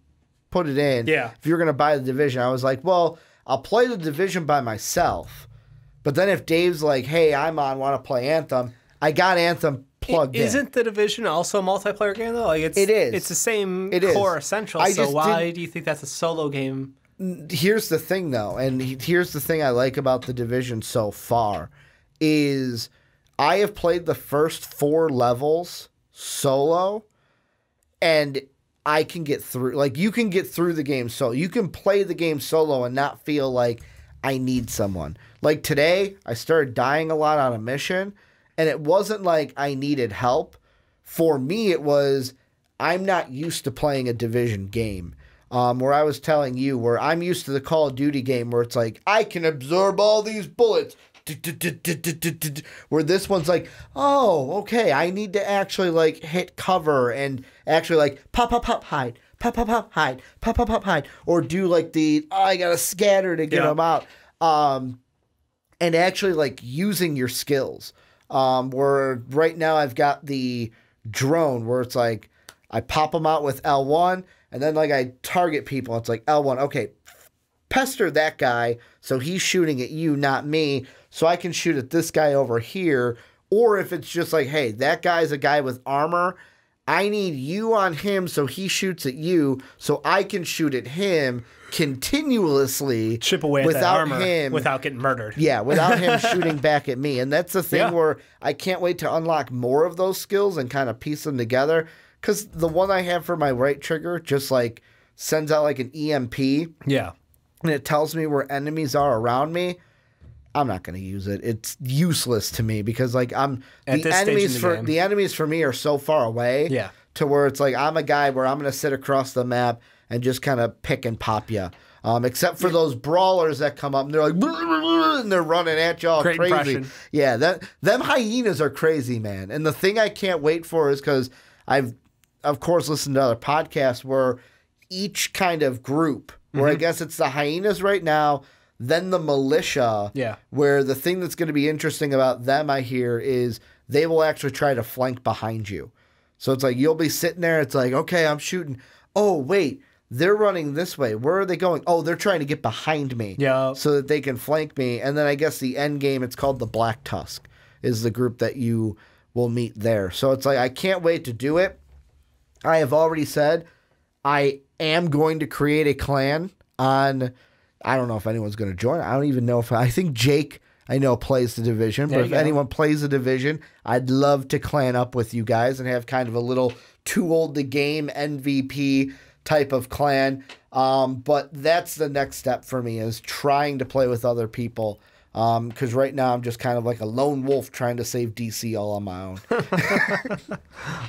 put it in. Yeah. If you're going to buy the Division, I was like, well, I'll play the Division by myself. But then if Dave's like, hey, I'm on, want to play Anthem, I got Anthem plugged in. Isn't the Division also a multiplayer game, though? Like it is. It's the same core essential, so why do you think that's a solo game? Here's the thing, though, and here's the thing I like about the Division so far, is I have played the first 4 levels solo, and I can get through. Like, you can get through the game solo. You can play the game solo and not feel like I need someone. Like today, I started dying a lot on a mission, and it wasn't like I needed help. For me, it was I'm not used to playing a Division game. Where I was telling you, where I'm used to the Call of Duty game where it's like, I can absorb all these bullets. Where this one's like, oh, okay, I need to actually like hit cover and actually like pop, hide, pop, hide, pop, hide. Or do like I gotta scatter to get them out. And actually like using your skills. Where right now I've got the drone where it's like I pop them out with L1 and then like I target people. It's like L1, okay, pester that guy so he's shooting at you, not me, so I can shoot at this guy over here. Or if it's just like, hey, that guy's a guy with armor, I need you on him so he shoots at you so I can shoot at him continuously, chip away at that armor without getting murdered. Yeah, without him shooting back at me. And that's the thing where I can't wait to unlock more of those skills and kind of piece them together. Because the one I have for my right trigger just like sends out like an EMP. Yeah. And it tells me where enemies are around me. I'm not going to use it. It's useless to me because like the enemies for me are so far away. Yeah. To where it's like I'm a guy where I'm going to sit across the map and just kind of pick and pop you. Except for those brawlers that come up and they're like, and they're running at you all Great crazy. Impression. Yeah, them hyenas are crazy, man. And the thing I can't wait for is because I've, of course, listened to other podcasts where each kind of group, where I guess it's the hyenas right now, then the militia, where the thing that's going to be interesting about them, I hear, is they will actually try to flank behind you. So it's like you'll be sitting there, it's like, okay, I'm shooting. Oh, wait. They're running this way. Where are they going? Oh, they're trying to get behind me so that they can flank me. And then I guess the end game, it's called the Black Tusk, is the group that you will meet there. So it's like I can't wait to do it. I have already said I am going to create a clan on – I don't know if anyone's going to join. I don't even know if – I think Jake, I know, plays the Division. But if anyone plays the Division, I'd love to clan up with you guys and have kind of a little too old to game MVP type of clan. But that's the next step for me is trying to play with other people. Because right now I'm just kind of like a lone wolf trying to save DC all on my own.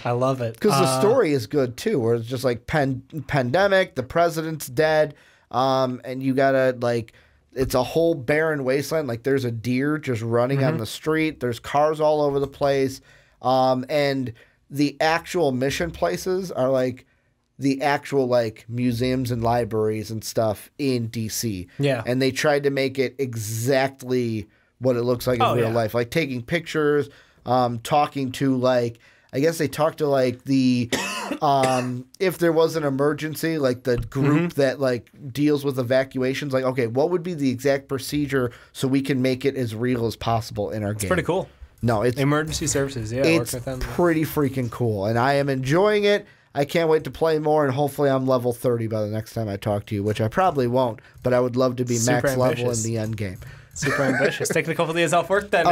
I love it. Because the story is good too, where it's just like pandemic, the president's dead, and you gotta like, it's a whole barren wasteland. Like there's a deer just running on the street. There's cars all over the place. And the actual mission places are like the actual like museums and libraries and stuff in DC. Yeah. And they tried to make it exactly what it looks like in real life. Like taking pictures, talking to like, I guess they talked to like the, if there was an emergency, like the group that like deals with evacuations, like, okay, what would be the exact procedure so we can make it as real as possible in our game? It's pretty cool. No, it's emergency services. Yeah. It's pretty freaking cool. And I am enjoying it. I can't wait to play more, and hopefully I'm level 30 by the next time I talk to you, which I probably won't, but I would love to be max level in the end game. Super ambitious. Taking a couple of days off work then,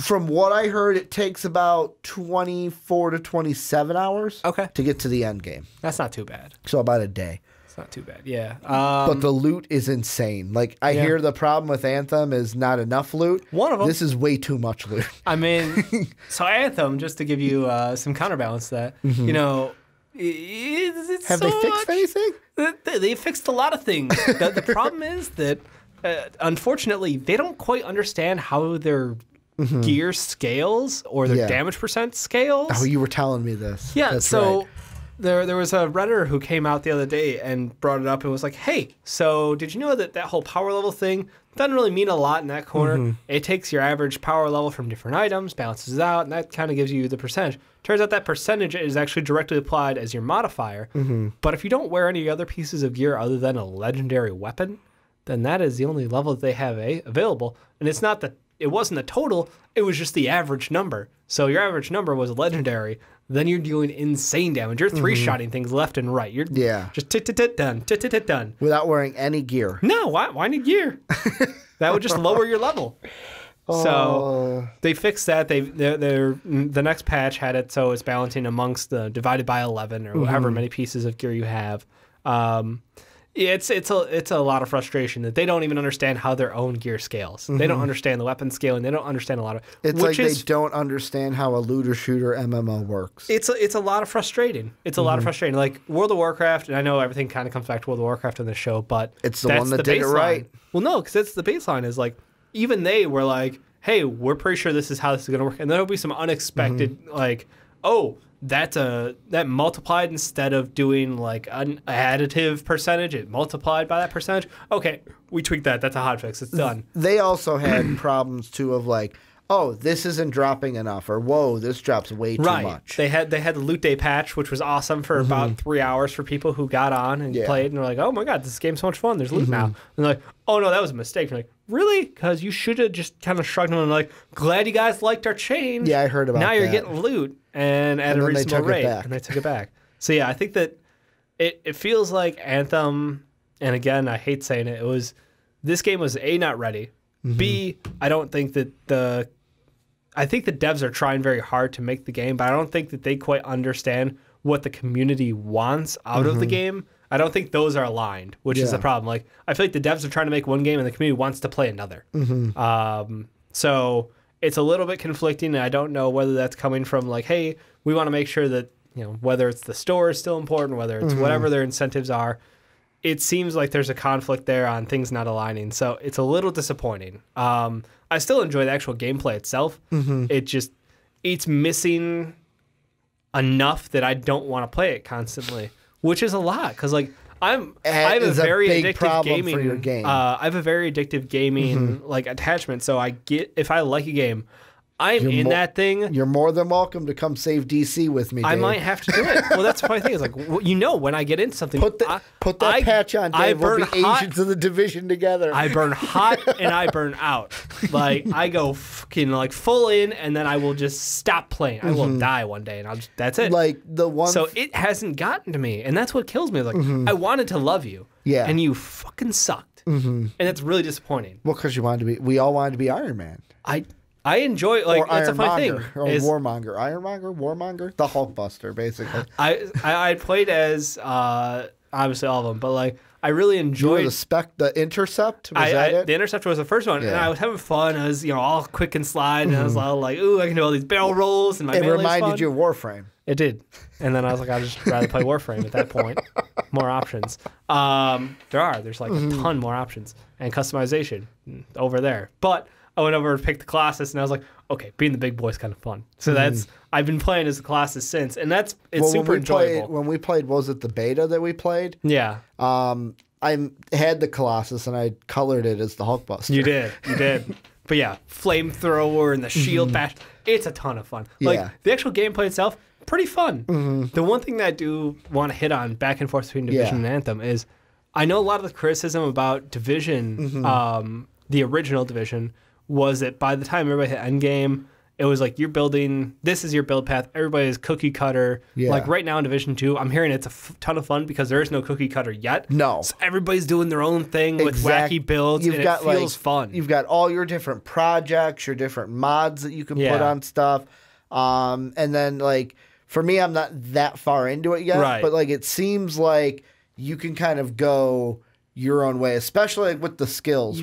From what I heard, it takes about 24 to 27 hours to get to the end game. That's not too bad. So about a day. Not too bad, yeah. But the loot is insane. Like, I hear the problem with Anthem is not enough loot. One of them. This is way too much loot. I mean, so Anthem, just to give you some counterbalance to that, you know, it's Have so they fixed anything? They fixed a lot of things. The problem is that, unfortunately, they don't quite understand how their gear scales or their damage percent scales. Oh, you were telling me this. Yeah, That's so... right. There was a Redditor who came out the other day and brought it up and was like, hey, so did you know that whole power level thing doesn't really mean a lot in that corner? It takes your average power level from different items, balances it out, and that kind of gives you the percentage. Turns out that percentage is actually directly applied as your modifier. But if you don't wear any other pieces of gear other than a legendary weapon, then that is the only level that they have available. And it's not it wasn't the total, it was just the average number. So your average number was legendary. Then you're doing insane damage. You're three-shotting things left and right. You're just tit-tit-tit-done, tit-tit-tit-done. Without wearing any gear. No, why need gear? That would just lower your level. So they fixed that. The next patch had it so it's balancing amongst the divided by 11 or however many pieces of gear you have. It's a lot of frustration that they don't even understand how their own gear scales. They don't understand the weapon scaling. They don't understand a lot of it's like they don't understand how a looter shooter MMO works. It's a lot of frustrating. It's a lot of frustrating. Like World of Warcraft, and I know everything kind of comes back to World of Warcraft in this show, but it's the one that did it right. Well, no, because it's the baseline is like even they were like, hey, we're pretty sure this is how this is going to work, and there'll be some unexpected like, oh, that multiplied instead of doing like an additive percentage, it multiplied by that percentage. Okay, we tweaked that. That's a hotfix. It's done. They also had problems too of like, oh, this isn't dropping enough, or whoa, this drops way too much. They had the loot day patch, which was awesome for about 3 hours for people who got on and played and were like, oh my god, this game's so much fun. There's loot now. And they're like, oh no, that was a mistake. You're like, really? Because you should have just kind of shrugged them and like, glad you guys liked our change. Yeah, I heard about that. Now you're getting loot and at a reasonable rate. And they took it back. So yeah, I think that it feels like Anthem, and again, I hate saying it, this game was A, not ready. B, I don't think that I think the devs are trying very hard to make the game, but I don't think that they quite understand what the community wants out of the game. I don't think those are aligned, which is the problem. Like, I feel like the devs are trying to make one game and the community wants to play another. So it's a little bit conflicting, and I don't know whether that's coming from like, hey, we want to make sure that, whether it's the store is still important, whether it's whatever their incentives are. It seems like there's a conflict there on things not aligning. So it's a little disappointing. I still enjoy the actual gameplay itself. It's missing enough that I don't want to play it constantly, which is a lot because like I have a very addictive gaming. For your game. I have a very addictive gaming like attachment. So if I like a game, I'm in that thing. You're more than welcome to come save DC with me, Dave. I might have to do it. Well, that's the funny thing is like, when I get into something, put that patch on, Dave. We'll be agents of the division together. I burn hot and I burn out. Like I go fucking like full in, and then I will just stop playing. I will die one day, and that's it. Like the one. So it hasn't gotten to me, and that's what kills me. Like I wanted to love you, and you fucking sucked, and it's really disappointing. Well, because we all wanted to be Iron Man. I enjoy like or that's a funny thing. Or Warmonger, Ironmonger, Warmonger, the Hulkbuster, basically. I played as obviously all of them, but like I really enjoyed the Intercept. Was that it? The Intercept was the first one, and I was having fun. I was all quick and slide, and I was all like, ooh, I can do all these barrel rolls, and my it reminded you of Warframe. It did, and then I was like, I'd just rather play Warframe at that point. More options. There's like a ton more options and customization over there, but. I went over to pick the Colossus, and I was like, okay, being the big boy is kind of fun. So I've been playing as the Colossus since, and it's super enjoyable. When we played, was it the beta that we played? Yeah. I had the Colossus, and I colored it as the Hulkbuster. You did. But yeah, flamethrower and the shield bash, it's a ton of fun. Like, the actual gameplay itself, pretty fun. The one thing that I do want to hit on back and forth between Division and Anthem is, I know a lot of the criticism about Division, the original Division, was that by the time everybody hit endgame, it was like this is your build path. Everybody is cookie cutter. Yeah. Like right now in Division 2, I'm hearing it's a ton of fun because there is no cookie cutter yet. No. So everybody's doing their own thing with wacky builds, and it feels fun. You've got all your different projects, your different mods that you can put on stuff. And then like, for me, I'm not that far into it yet, but like it seems like you can kind of go your own way, especially like with the skills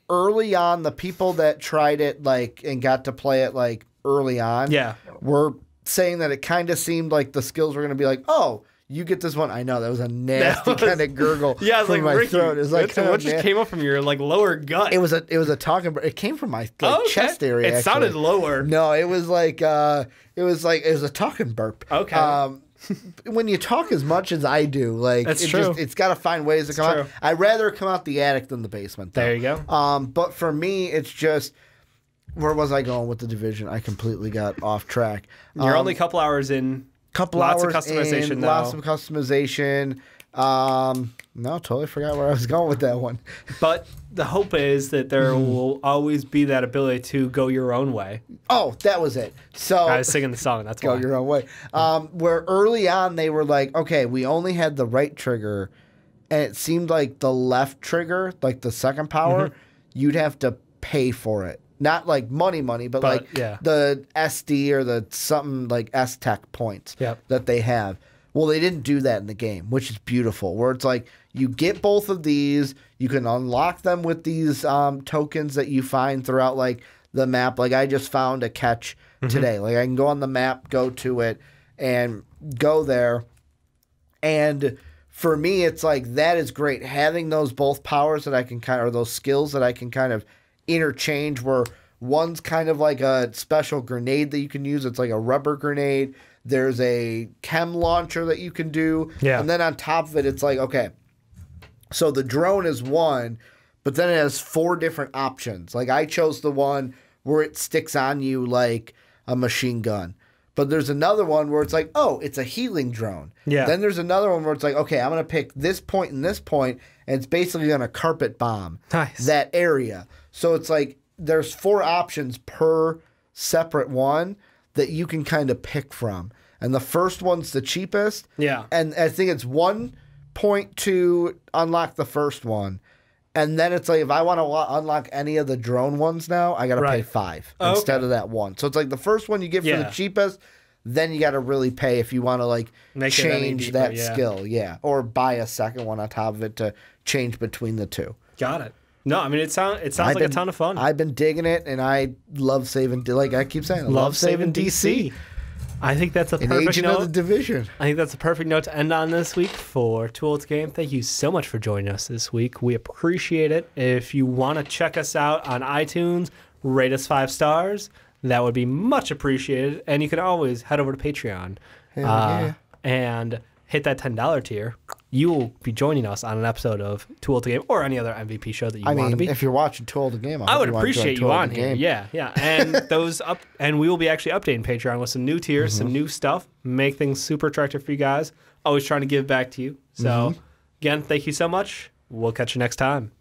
early on, the people that tried it like and got to play it like early on, were saying that it kind of seemed like the skills were going to be like, oh, You get this one. I know that was a nasty kind of gurgle. Yeah, it's like my Ricky. throat. It was like what just came up from your like lower gut? It was a talking. It came from my chest area. It sounded lower. No, it was like it was a talking burp. Okay. When you talk as much as I do, like that's true. It's got to find ways to come out. I'd rather come out the attic than the basement. Though. There you go. But for me, it's just. Where was I going with the division? I completely got off track. You're only a couple hours in. Lots of customization, though. Lots of customization. No, totally forgot where I was going with that one. But the hope is that there will always be that ability to go your own way. Oh, that was it. So I was singing the song. That's go why. Your own way. Where early on they were like, okay, we only had the right trigger, and it seemed like the left trigger, like the second power, you'd have to pay for it. Not like money, but like the SD or the something like S-Tech points that they have. Well, they didn't do that in the game, which is beautiful. Where it's like you get both of these, you can unlock them with these tokens that you find throughout like the map. Like I just found a catch today. Like I can go on the map, go to it, and go there. And for me, it's like that is great having those both powers that I can or those skills that I can kind of interchange, where one's kind of like a special grenade that you can use. It's like a rubber grenade. There's a chem launcher that you can do. Yeah. And then on top of it, it's like, okay, so the drone is one, but then it has 4 different options. Like I chose the one where it sticks on you like a machine gun. But there's another one where it's like, oh, it's a healing drone. Yeah. Then there's another one where it's like, okay, I'm going to pick this point and this point, and it's basically going to carpet bomb that area. So it's like there's 4 options per separate one that you can kind of pick from. And the first one's the cheapest. Yeah. And I think it's 1 point to unlock the first one. And then it's like, if I want to unlock any of the drone ones now, I got to pay 5 instead of that 1. So it's like the first one you get for the cheapest, then you got to really pay if you want to like change that skill. Yeah. Or buy a second one on top of it to change between the 2. Got it. No, I mean, it sounds like a ton of fun. I've been digging it, and I love saving, like I keep saying, I love saving DC. I think that's a perfect note. Of the division. I think that's a perfect note to end on this week for Tool to Game. Thank you so much for joining us this week. We appreciate it. If you want to check us out on iTunes, rate us 5 stars. That would be much appreciated. And you can always head over to Patreon and hit that $10 tier. You will be joining us on an episode of Tool to Game or any other MVP show that you want to be. If you're watching Tool to Game, I would appreciate you on here. Yeah. And and we will be actually updating Patreon with some new tiers, some new stuff, make things super attractive for you guys. Always trying to give back to you. So again, thank you so much. We'll catch you next time.